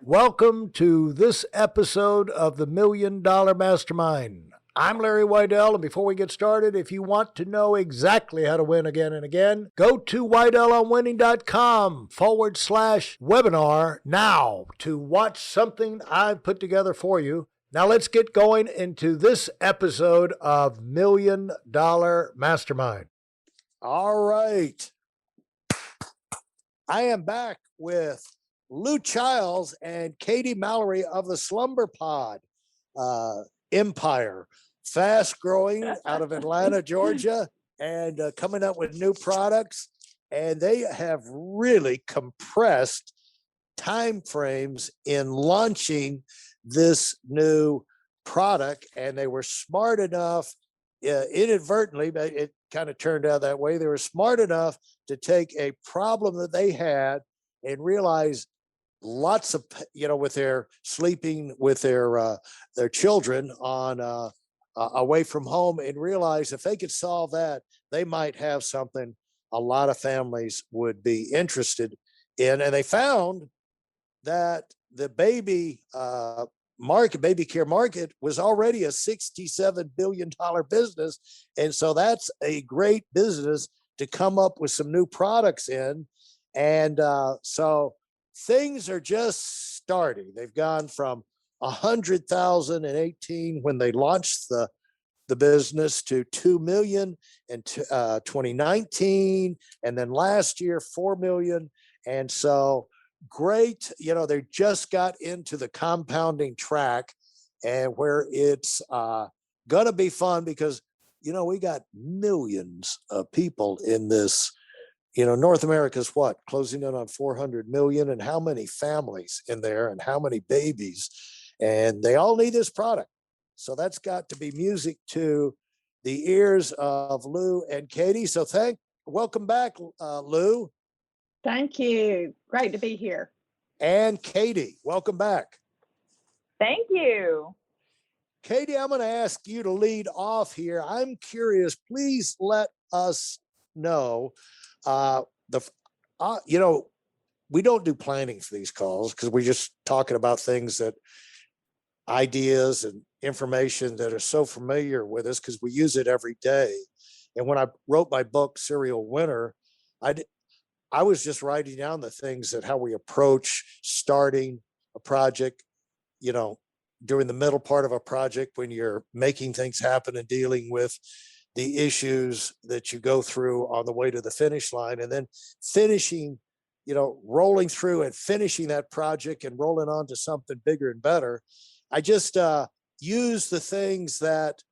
Welcome to this episode of the $1 Million Mastermind. I'm Larry Weidel, and before we get started, if you want to know exactly how to win again and again, go to weidelonwinning.com/webinar now to watch something I've put together for you. Now let's get going into this episode of $1 Million Mastermind. All right. I am back with Lou Childs and Katy Mallory of the SlumberPod empire, fast growing out of Atlanta, Georgia, and coming up with new products. And they have really compressed time frames in launching this new product. And they were smart enough, inadvertently, but it kind of turned out that way. They were smart enough to take a problem that they had and realize lots of, with their sleeping with their children on away from home, and realize if they could solve that, they might have something a lot of families would be interested in. And they found that the baby care market was already a $67 billion business. And so that's a great business to come up with some new products in. And so things are just starting. They've gone from 100,018 when they launched the business to 2 million in 2019, and then last year 4 million. And so great, they just got into the compounding track, and where it's gonna be fun because we got millions of people in this. North America's what, closing in on 400 million, and how many families in there and how many babies, and they all need this product. So that's got to be music to the ears of Lou and Katy. So welcome back, Lou. Thank you. Great to be here. And Katy, welcome back. Thank you. Katy, I'm going to ask you to lead off here. I'm curious, please let us know, we don't do planning for these calls because we're just talking about things ideas and information that are so familiar with us because we use it every day. And when I wrote my book, Serial Winner, I was just writing down the things that how we approach starting a project, during the middle part of a project when you're making things happen and dealing with the issues that you go through on the way to the finish line, and then finishing, rolling through and finishing that project and rolling on to something bigger and better. I just use the things that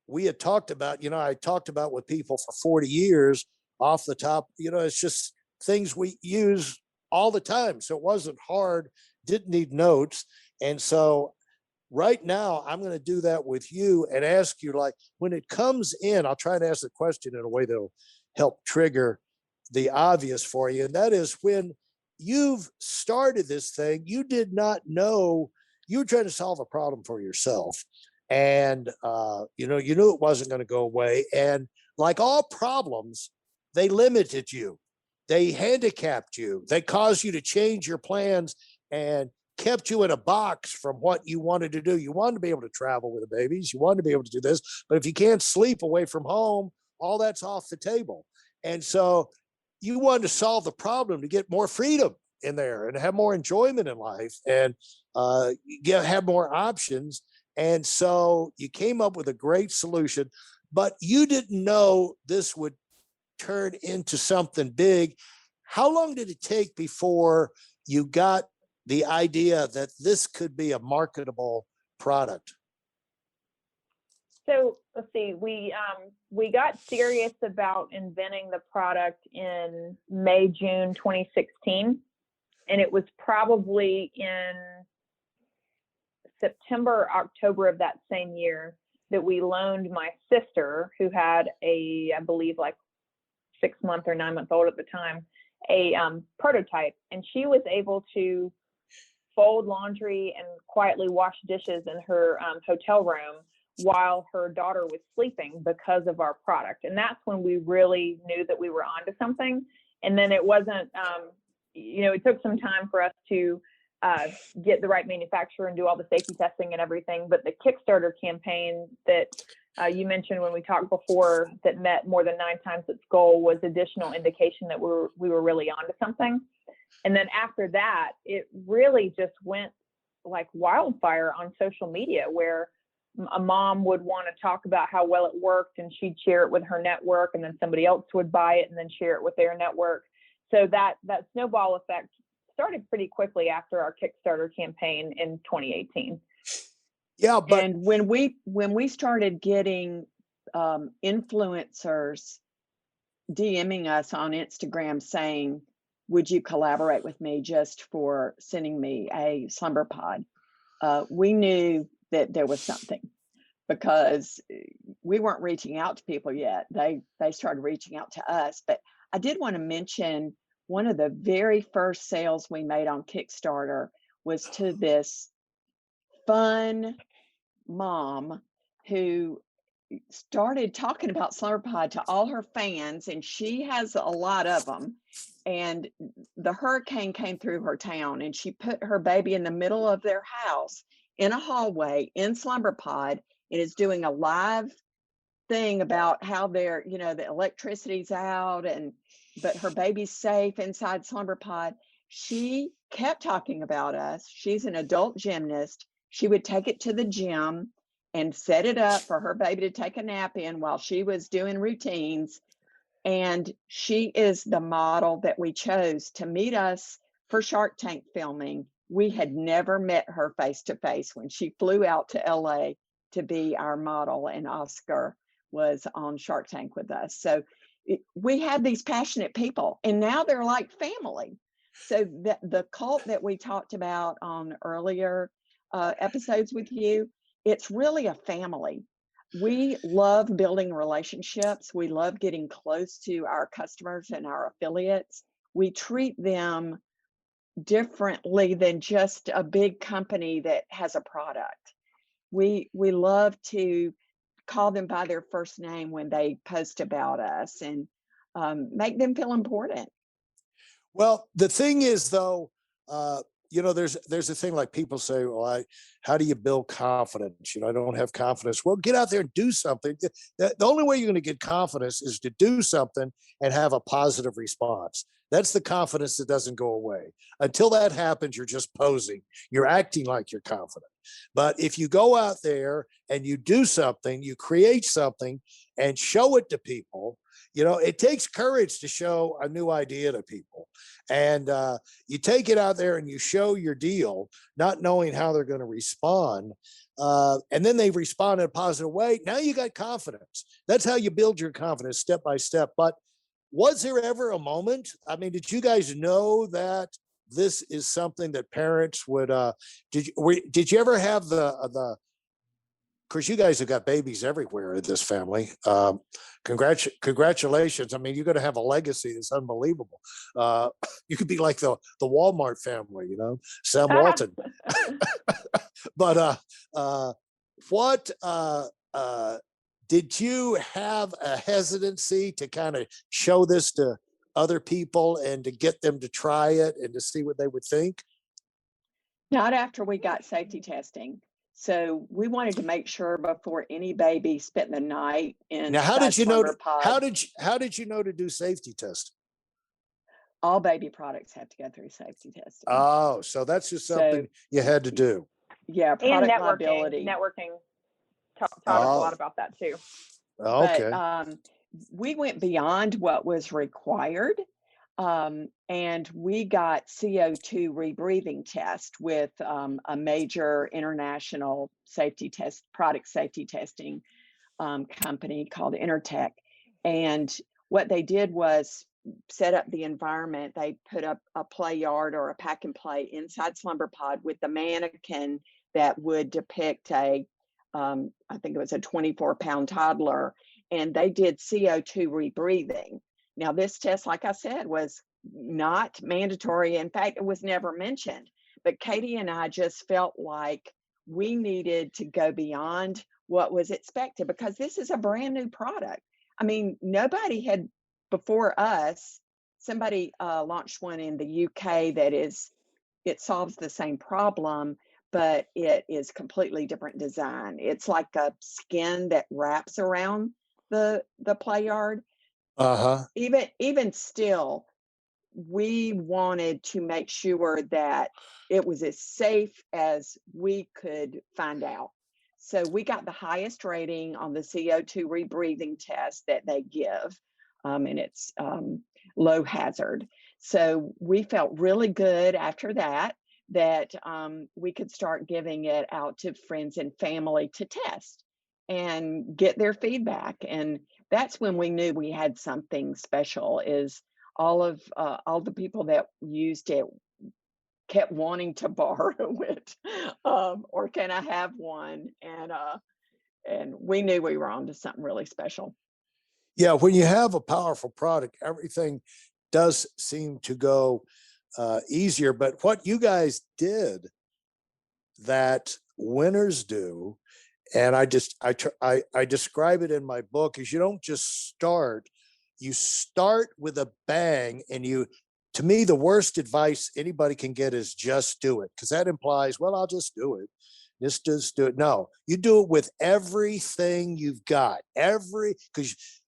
we had talked about. I talked about with people for 40 years off the top. It's just things we use all the time. So it wasn't hard, didn't need notes. And so right now, I'm going to do that with you and ask you, like, when it comes in, I'll try to ask the question in a way that'll help trigger the obvious for you. And that is, when you've started this thing, you did not know you were trying to solve a problem for yourself. And, you knew it wasn't going to go away. And like all problems, they limited you. They handicapped you. They caused you to change your plans and kept you in a box from what you wanted to do. You wanted to be able to travel with the babies. You wanted to be able to do this. But if you can't sleep away from home, all that's off the table. And so you wanted to solve the problem to get more freedom in there and have more enjoyment in life and have more options. And so you came up with a great solution, but you didn't know this would turn into something big. How long did it take before you got the idea that this could be a marketable product? So let's see, we got serious about inventing the product in May, June 2016. And it was probably in September, October of that same year that we loaned my sister, who had I believe like 6-month or 9-month-old at the time, a prototype. And she was able to fold laundry and quietly wash dishes in her hotel room while her daughter was sleeping because of our product. And that's when we really knew that we were onto something. And then it wasn't, it took some time for us to get the right manufacturer and do all the safety testing and everything. But the Kickstarter campaign that you mentioned when we talked before that met more than 9 times its goal was additional indication that we were really onto something. And then after that, it really just went like wildfire on social media, where a mom would want to talk about how well it worked and she'd share it with her network, and then somebody else would buy it and then share it with their network. So that snowball effect started pretty quickly after our Kickstarter campaign in 2018. Yeah, but And when we started getting influencers DMing us on Instagram saying, would you collaborate with me just for sending me a SlumberPod? We knew that there was something, because we weren't reaching out to people yet. They started reaching out to us. But I did want to mention one of the very first sales we made on Kickstarter was to this fun mom who started talking about SlumberPod to all her fans, and she has a lot of them. And the hurricane came through her town, and she put her baby in the middle of their house in a hallway in SlumberPod, and is doing a live thing about how they're, the electricity's out, but her baby's safe inside SlumberPod. She kept talking about us. She's an adult gymnast. She would take it to the gym and set it up for her baby to take a nap in while she was doing routines. And she is the model that we chose to meet us for Shark Tank filming. We had never met her face to face when she flew out to LA to be our model, and Oscar was on Shark Tank with us. So we had these passionate people, and now they're like family. So the cult that we talked about on earlier episodes with you, it's really a family. We love building relationships. We love getting close to our customers and our affiliates. We treat them differently than just a big company that has a product. We love to call them by their first name when they post about us, and make them feel important. well, the thing is though, there's a thing like people say, well, how do you build confidence? I don't have confidence. Well, get out there and do something. The only way you're going to get confidence is to do something and have a positive response. That's the confidence that doesn't go away. Until that happens, you're just posing. You're acting like you're confident. But if you go out there and you do something, you create something and show it to people, it takes courage to show a new idea to people. And you take it out there and you show your deal, not knowing how they're going to respond. And then they respond in a positive way. Now you got confidence. That's how you build your confidence, step by step. But was there ever a moment? I mean, did you guys know that this is something that parents would, did you ever have of course, you guys have got babies everywhere in this family. Congratulations. I mean, you're going to have a legacy that's unbelievable. You could be like the Walmart family, Sam Walton. But what did you have a hesitancy to kind of show this to other people and to get them to try it and to see what they would think? Not after we got safety testing. So we wanted to make sure before any baby spent the night in. Now, how did you know? SlumberPod. How did you know to do safety testing? All baby products have to go through safety testing. Oh, so that's just something you had to do. Yeah, And product liability. Networking taught us a lot about that too. Okay. But we went beyond what was required. And we got CO2 rebreathing test with a major international product safety testing company called Intertech. And what they did was set up the environment. They put up a play yard or a pack and play inside SlumberPod with the mannequin that would depict I think it was a 24-pound toddler. And they did CO2 rebreathing. Now, this test, like I said, was not mandatory. In fact, it was never mentioned. But Katie and I just felt like we needed to go beyond what was expected, because this is a brand new product. I mean, nobody had before us. Somebody launched one in the UK that is it solves the same problem, but it is completely different design. It's like a skin that wraps around the play yard. Uh-huh. Even still, we wanted to make sure that it was as safe as we could find out. So we got the highest rating on the CO2 rebreathing test that they give, and it's low hazard. So we felt really good after that, that we could start giving it out to friends and family to test and get their feedback. And that's when we knew we had something special, is all the people that used it kept wanting to borrow it, or can I have one? And we knew we were onto something really special. Yeah, when you have a powerful product, everything does seem to go easier. But what you guys did that winners do, and I describe it in my book, is you don't just start, you start with a bang. And you, to me, the worst advice anybody can get is just do it, because that implies, well, I'll just do it. Just do it. No, you do it with everything you've got.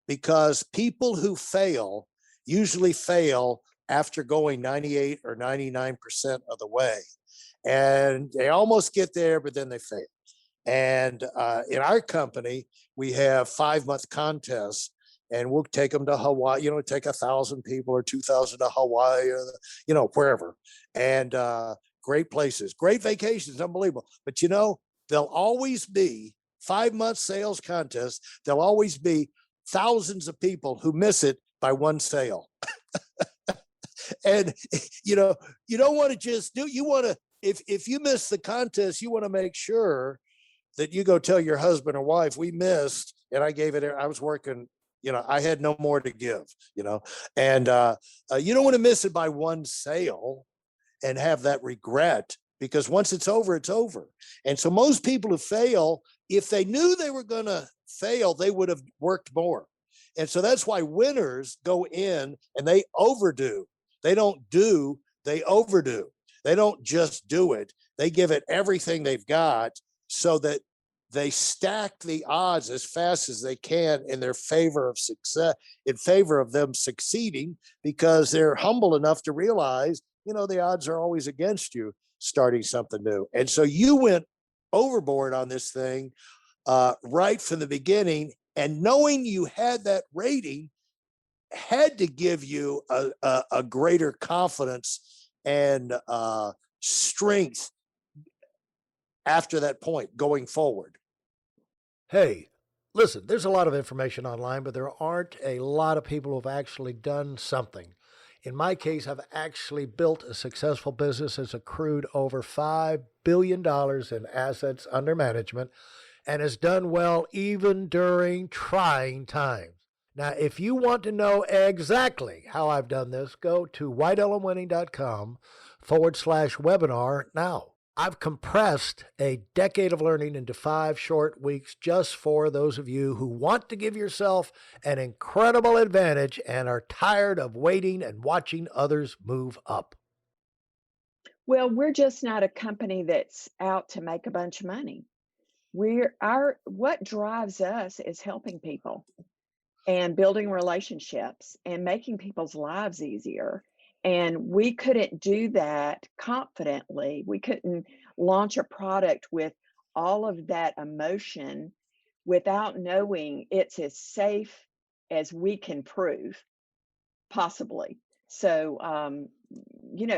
Because people who fail usually fail after going 98 or 99% of the way. And they almost get there, but then they fail. And in our company, we have 5-month contests, and we'll take them to Hawaii, take 1,000 people or 2,000 to Hawaii, or, wherever. And great places, great vacations, unbelievable. But, there'll always be 5-month sales contests. There'll always be thousands of people who miss it by one sale. And, you don't want to just you want to, if you miss the contest, you want to make sure that you go tell your husband or wife, we missed, and I gave it, I was working, I had no more to give, and you don't want to miss it by one sale and have that regret, because once it's over, it's over. And so most people who fail, if they knew they were going to fail, they would have worked more. And so that's why winners go in and they overdo. They don't do, they overdo. They don't just do it. They give it everything they've got, so that they stack the odds as fast as they can in their favor of success, in favor of them succeeding, because they're humble enough to realize, the odds are always against you starting something new. And so you went overboard on this thing right from the beginning, and knowing you had that rating had to give you a greater confidence and strength after that point going forward. Hey, listen, there's a lot of information online, but there aren't a lot of people who've actually done something. In my case, I've actually built a successful business that's accrued over $5 billion in assets under management and has done well even during trying times. Now, if you want to know exactly how I've done this, go to whitelmwinning.com/webinar now. I've compressed a decade of learning into 5 short weeks just for those of you who want to give yourself an incredible advantage and are tired of waiting and watching others move up. Well, we're just not a company that's out to make a bunch of money. What drives us is helping people and building relationships and making people's lives easier. And we couldn't do that confidently. We couldn't launch a product with all of that emotion without knowing it's as safe as we can prove, possibly. So,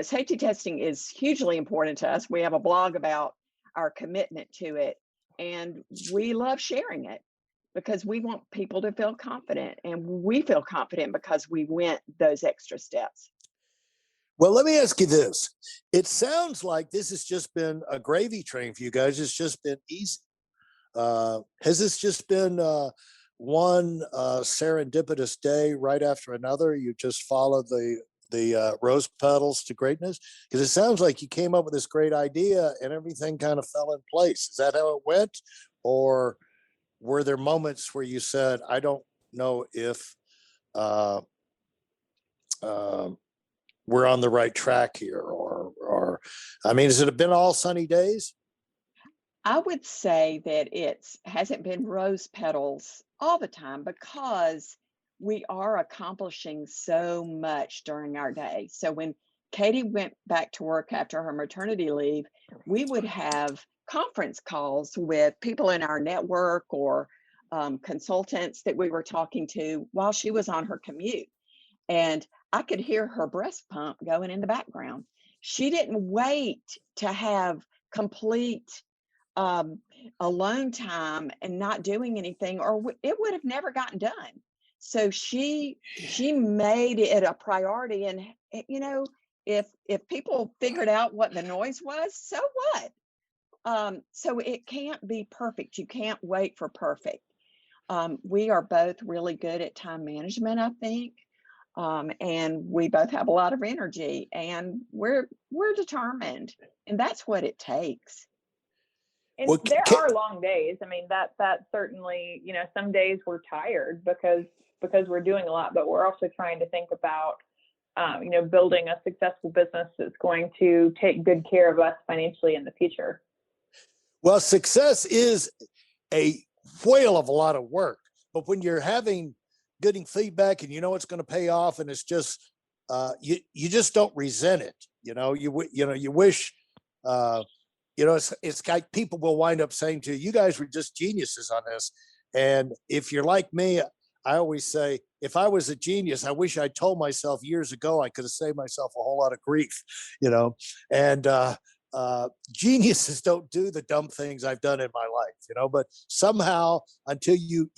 safety testing is hugely important to us. We have a blog about our commitment to it, and we love sharing it because we want people to feel confident, and we feel confident because we went those extra steps. Well, let me ask you this. It sounds like this has just been a gravy train for you guys. It's just been easy. Has this just been one serendipitous day right after another? You just followed the rose petals to greatness? Because it sounds like you came up with this great idea and everything kind of fell in place. Is that how it went? Or were there moments where you said, I don't know if we're on the right track here? Or I mean, has it been all sunny days? I would say that hasn't been rose petals all the time because we are accomplishing so much during our day. So when Katie went back to work after her maternity leave, we would have conference calls with people in our network or consultants that we were talking to while she was on her commute. And I could hear her breast pump going in the background. She didn't wait to have complete alone time and not doing anything, or it would have never gotten done. So she made it a priority. And if people figured out what the noise was, so what? So it can't be perfect. You can't wait for perfect. We are both really good at time management, I think. And we both have a lot of energy, and we're determined, and that's what it takes. And Well, there are long days. I mean, that certainly, some days we're tired because we're doing a lot, but we're also trying to think about, building a successful business that's going to take good care of us financially in the future. Well, success is a whale of a lot of work, but when you're getting feedback and it's going to pay off, and it's just you just don't resent it. You wish. It's like people will wind up saying to you, "You guys were just geniuses on this." And if you're like me, I always say, if I was a genius, I wish I told myself years ago I could have saved myself a whole lot of grief. And geniuses don't do the dumb things I've done in my life. But somehow, until you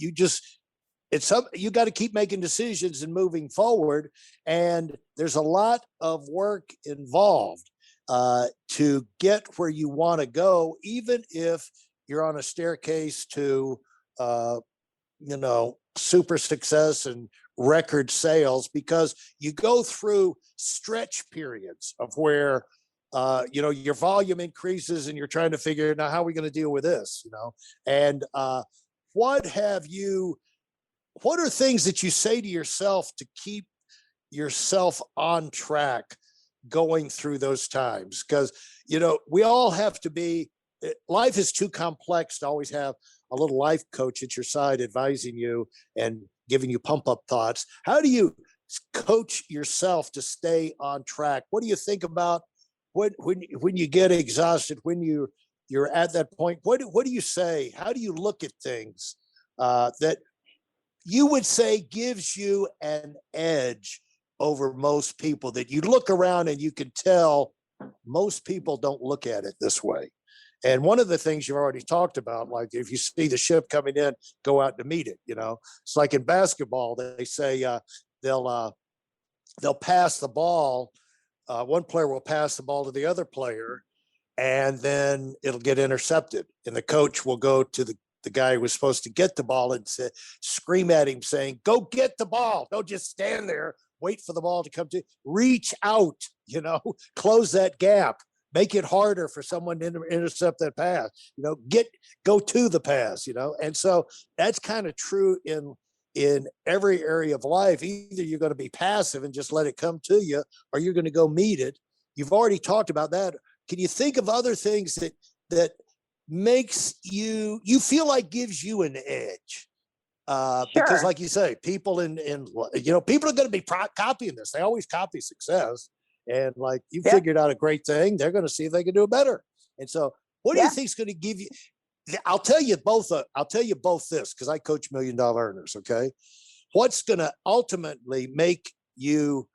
got to keep making decisions and moving forward, and there's a lot of work involved to get where you want to go, even if you're on a staircase to, super success and record sales, because you go through stretch periods of where, your volume increases and you're trying to figure out, now, how are we going to deal with this? And what are things that you say to yourself to keep yourself on track going through those times? Because we all have to be, life is too complex to always have a little life coach at your side advising you and giving you pump up thoughts. How do you coach yourself to stay on track? What do you think about when you get exhausted, when you're at that point? What do you say? How do you look at things that you would say gives you an edge over most people, that you look around and you can tell most people don't look at it this way? And one of the things you've already talked about, like if you see the ship coming in, go out to meet it. It's like in basketball, they say they'll pass the ball. One player will pass the ball to the other player, and then it'll get intercepted. And the coach will go to the guy who was supposed to get the ball and scream at him saying, "Go get the ball. Don't just stand there, wait for the ball to come to you. Reach out, close that gap. Make it harder for someone to intercept that pass, go to the pass, And so that's kind of true in every area of life. Either you're going to be passive and just let it come to you, or you're going to go meet it. You've already talked about that. Can you think of other things that makes you feel like gives you an edge? Because Sure. like you say, people people are going to be copying this. They always copy success. And like you figured out a great thing, they're going to see if they can do it better. And so what do you think is going to give you? I'll tell you both this, because I coach $1 million earners. Okay. What's going to ultimately make you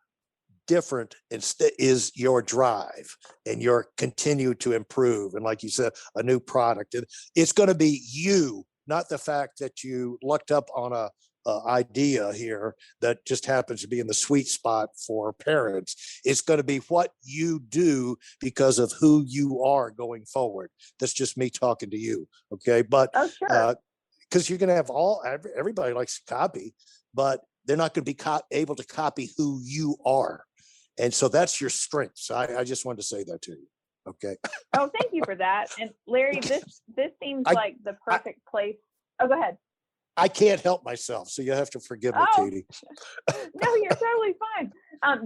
different is your drive and your continue to improve. And like you said, a new product. And it's going to be you, not the fact that you lucked up on a idea here that just happens to be in the sweet spot for parents. It's going to be what you do because of who you are going forward. That's just me talking to you. Okay. But because you're going to have everybody likes to copy, but they're not going to be able to copy who you are. And so that's your strength. So I just wanted to say that to you. Okay. Oh, thank you for that. And Larry, this seems like the perfect place. Oh, go ahead. I can't help myself, so you have to forgive me, Katie. No, you're totally fine.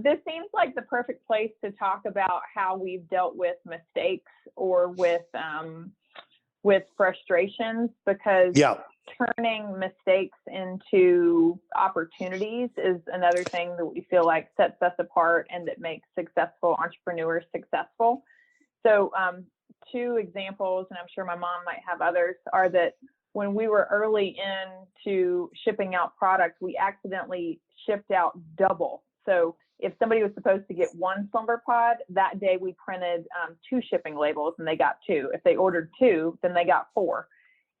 This seems like the perfect place to talk about how we've dealt with mistakes or with frustrations, because Yeah. turning mistakes into opportunities is another thing that we feel like sets us apart and that makes successful entrepreneurs successful. So two examples, and I'm sure my mom might have others, are that when we were early into shipping out products, we accidentally shipped out double. So if somebody was supposed to get one SlumberPod, that day we printed 2 shipping labels and they got 2. If they ordered 2, then they got 4.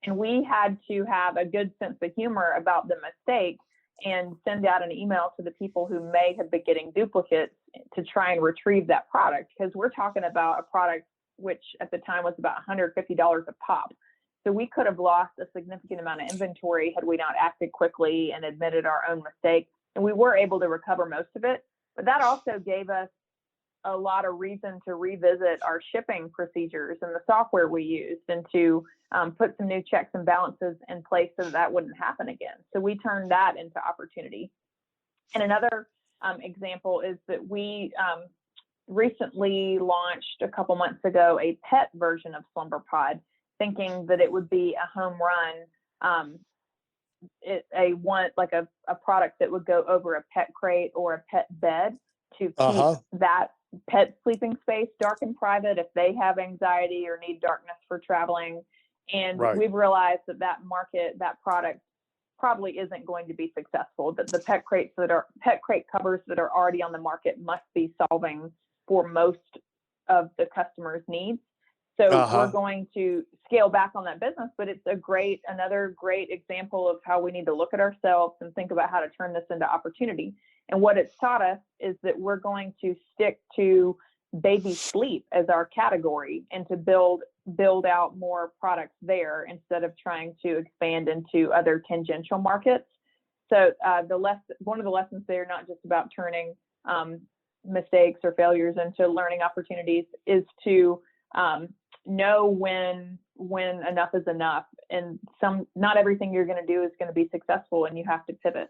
And we had to have a good sense of humor about the mistake and send out an email to the people who may have been getting duplicates to try and retrieve that product, because we're talking about a product which at the time was about $150 a pop. So we could have lost a significant amount of inventory had we not acted quickly and admitted our own mistake. And we were able to recover most of it. But that also gave us a lot of reason to revisit our shipping procedures and the software we used, and to put some new checks and balances in place so that wouldn't happen again. So we turned that into opportunity. And another example is that we recently launched a couple months ago a pet version of SlumberPod, thinking that it would be a home run, a product that would go over a pet crate or a pet bed to keep that pet sleeping space dark and private if they have anxiety or need darkness for traveling. And we've realized that product probably isn't going to be successful, that the pet crate covers that are already on the market must be solving for most of the customers' needs. So we're going to scale back on that business, but it's another great example of how we need to look at ourselves and think about how to turn this into opportunity. And what it's taught us is that we're going to stick to baby sleep as our category and to build out more products there instead of trying to expand into other tangential markets. So one of the lessons there, not just about turning mistakes or failures into learning opportunities, is to know when enough is enough, and not everything you're going to do is going to be successful, and you have to pivot.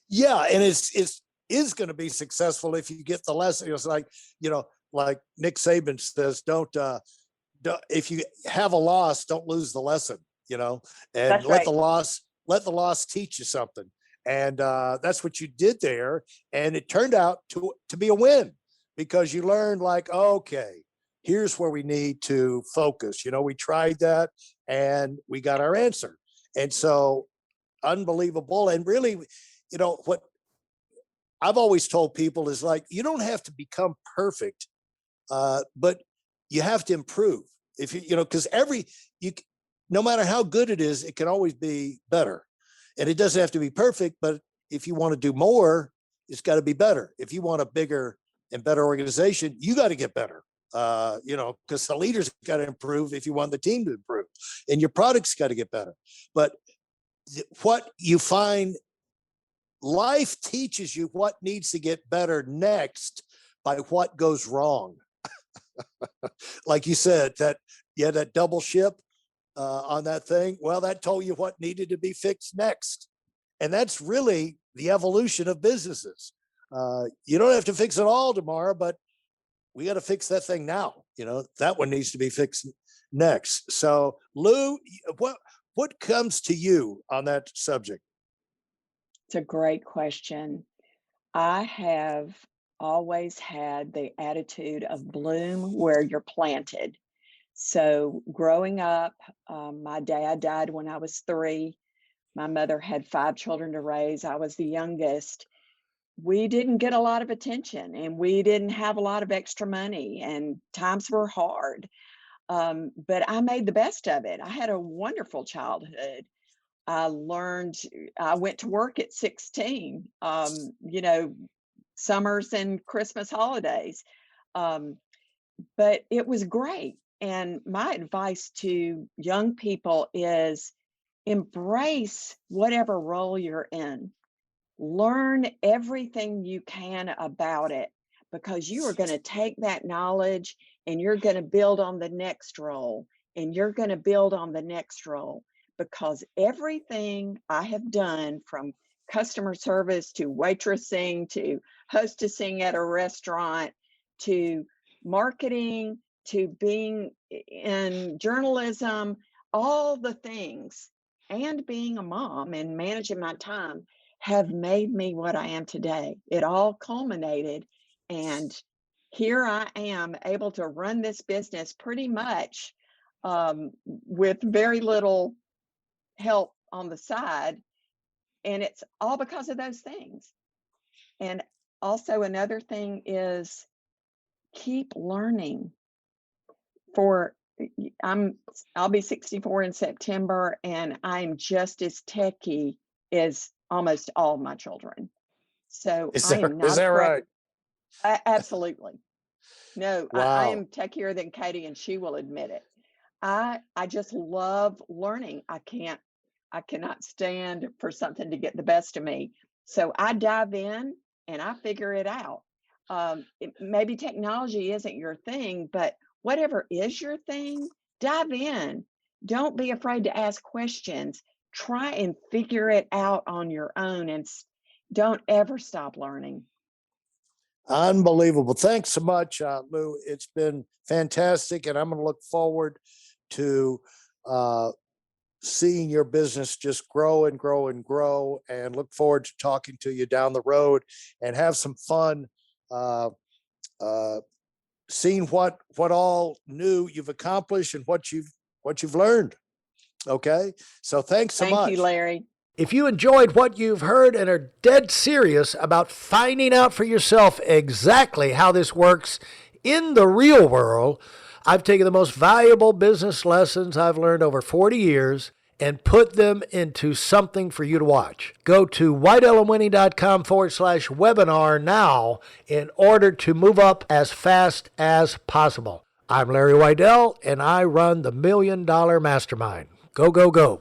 Yeah, and it's going to be successful if you get the lesson. It's like Nick Saban says, don't if you have a loss, don't lose the lesson. And That's let right. the loss teach you something. And that's what you did there, and it turned out to be a win, because you learned, like, okay, here's where we need to focus. We tried that and we got our answer. And so unbelievable. And really, what I've always told people is, like, you don't have to become perfect, but you have to improve. If because no matter how good it is, it can always be better. And it doesn't have to be perfect, but if you want to do more, it's got to be better. If you want a bigger and better organization, you got to get better. Because the leaders got to improve if you want the team to improve, and your products got to get better. But what you find, life teaches you what needs to get better next by what goes wrong. Like you said, that double ship on that thing. Well, that told you what needed to be fixed next. And that's really the evolution of businesses. You don't have to fix it all tomorrow, but we got to fix that thing now. That one needs to be fixed next. So, Lou, what comes to you on that subject? It's a great question. I have always had the attitude of bloom where you're planted. So growing up, my dad died when I was 3. My mother had 5 children to raise. I was the youngest. We didn't get a lot of attention, and we didn't have a lot of extra money, and times were hard. But I made the best of it. I had a wonderful childhood. I went to work at 16, summers and Christmas holidays. But it was great. And my advice to young people is embrace whatever role you're in. Learn everything you can about it, because you are going to take that knowledge and you're going to build on the next role, and you're going to build on the next role, because everything I have done from customer service to waitressing to hostessing at a restaurant to marketing to being in journalism, all the things, and being a mom and managing my time have made me what I am today. It all culminated, and here I am able to run this business pretty much with very little help on the side. And it's all because of those things. And also another thing is keep learning. I'll be 64 in September, and I'm just as techie as almost all my children. So I am not is that afraid. right? Absolutely. No, I Wow. am techier than Katie, and she will admit it. I just love learning. I cannot stand for something to get the best of me. So I dive in and I figure it out. Maybe technology isn't your thing, but whatever is your thing, dive in. Don't be afraid to ask questions. Try and figure it out on your own, and don't ever stop learning. Unbelievable. Thanks so much, Lou. It's been fantastic. And I'm going to look forward to seeing your business just grow and grow and grow, and look forward to talking to you down the road and have some fun uh, seeing what all new you've accomplished and what you've learned. Okay. So thanks so Thank much. you, Larry. If you enjoyed what you've heard and are dead serious about finding out for yourself exactly how this works in the real world, I've taken the most valuable business lessons I've learned over 40 years and put them into something for you to watch. Go to whiteelementary.com/webinar now in order to move up as fast as possible. I'm Larry Weidel, and I run the $1 Million Mastermind. Go, go, go.